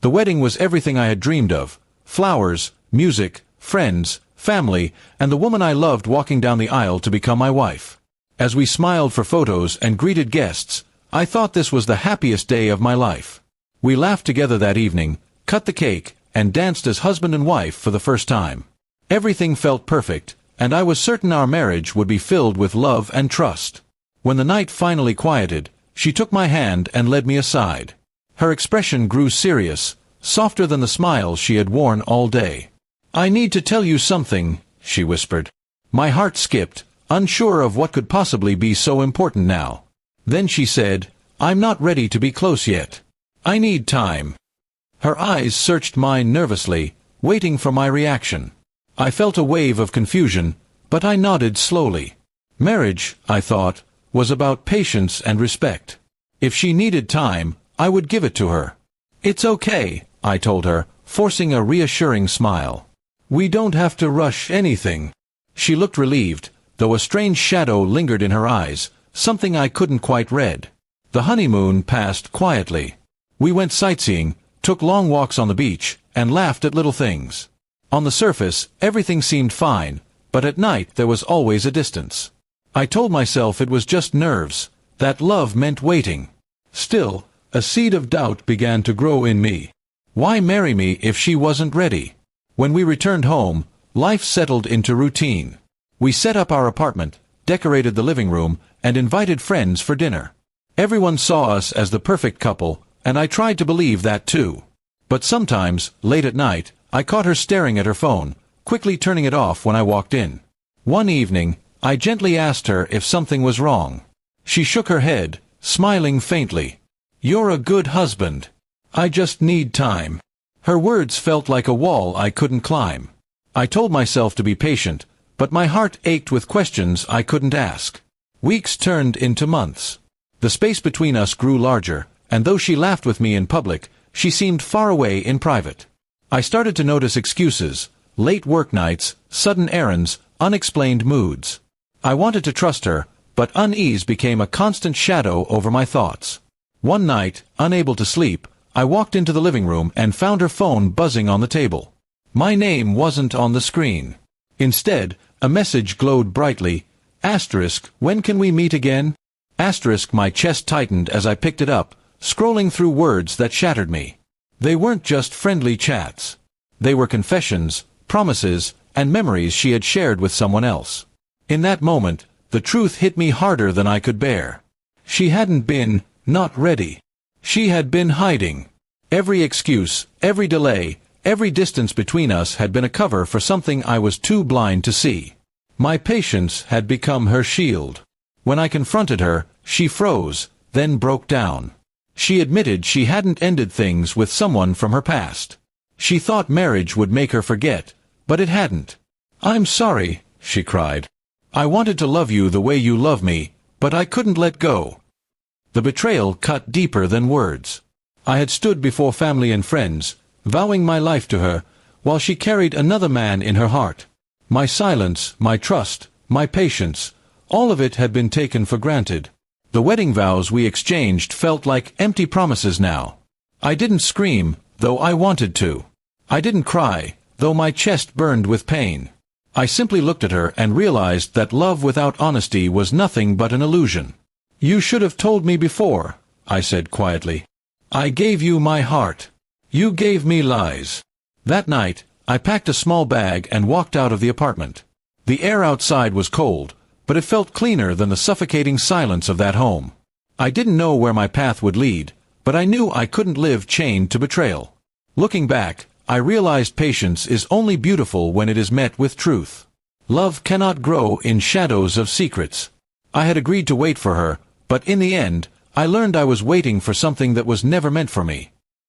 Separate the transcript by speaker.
Speaker 1: The wedding was everything I had dreamed of: flowers, music, friends, family, and the woman I loved walking down the aisle to become my wife. As we smiled for photos and greeted guests, I thought this was the happiest day of my life. We laughed together that evening, cut the cake, and danced as husband and wife for the first time. Everything felt perfect, and I was certain our marriage would be filled with love and trust. When the night finally quieted, she took my hand and led me aside. Her expression grew serious, softer than the smiles she had worn all day. "I need to tell you something," she whispered. My heart skipped, unsure of what could possibly be so important now. Then she said, "I'm not ready to be close yet. I need time." Her eyes searched mine nervously, waiting for my reaction. I felt a wave of confusion, but I nodded slowly. Marriage, I thought, was about patience and respect. If she needed time, I would give it to her. "It's okay," I told her, forcing a reassuring smile. "We don't have to rush anything." She looked relieved, though a strange shadow lingered in her eyes, something I couldn't quite read. The honeymoon passed quietly. We went sightseeing, took long walks on the beach, and laughed at little things. On the surface, everything seemed fine, but at night there was always a distance. I told myself it was just nerves, that love meant waiting. Still, a seed of doubt began to grow in me. Why marry me if she wasn't ready? When we returned home, life settled into routine. We set up our apartment, decorated the living room, and invited friends for dinner. Everyone saw us as the perfect couple, and I tried to believe that too. But sometimes, late at night, I caught her staring at her phone, quickly turning it off when I walked in. One evening, I gently asked her if something was wrong. She shook her head, smiling faintly. "You're a good husband. I just need time." Her words felt like a wall I couldn't climb. I told myself to be patient, but my heart ached with questions I couldn't ask. Weeks turned into months. The space between us grew larger, and though she laughed with me in public, she seemed far away in private. I started to notice excuses: late work nights, sudden errands, unexplained moods. I wanted to trust her, but unease became a constant shadow over my thoughts. One night, unable to sleep, I walked into the living room and found her phone buzzing on the table. My name wasn't on the screen. Instead, a message glowed brightly: "When can we meet again?" My chest tightened as I picked it up, scrolling through words that shattered me. They weren't just friendly chats. They were confessions, promises, and memories she had shared with someone else. In that moment, the truth hit me harder than I could bear. She hadn't been not ready. She had been hiding. Every excuse, every delay, every distance between us had been a cover for something I was too blind to see. My patience had become her shield. When I confronted her, she froze, then broke down. She admitted she hadn't ended things with someone from her past. She thought marriage would make her forget, but it hadn't. "I'm sorry," she cried. "I wanted to love you the way you love me, but I couldn't let go." The betrayal cut deeper than words. I had stood before family and friends, vowing my life to her, while she carried another man in her heart. My silence, my trust, my patience, all of it had been taken for granted. The wedding vows we exchanged felt like empty promises now. I didn't scream, though I wanted to. I didn't cry, though my chest burned with pain. I simply looked at her and realized that love without honesty was nothing but an illusion. "You should have told me before," I said quietly. "I gave you my heart. You gave me lies." That night, I packed a small bag and walked out of the apartment. The air outside was cold, but it felt cleaner than the suffocating silence of that home. I didn't know where my path would lead, but I knew I couldn't live chained to betrayal. Looking back, I realized patience is only beautiful when it is met with truth. Love cannot grow in shadows of secrets. I had agreed to wait for her, but in the end, I learned I was waiting for something that was never meant for me.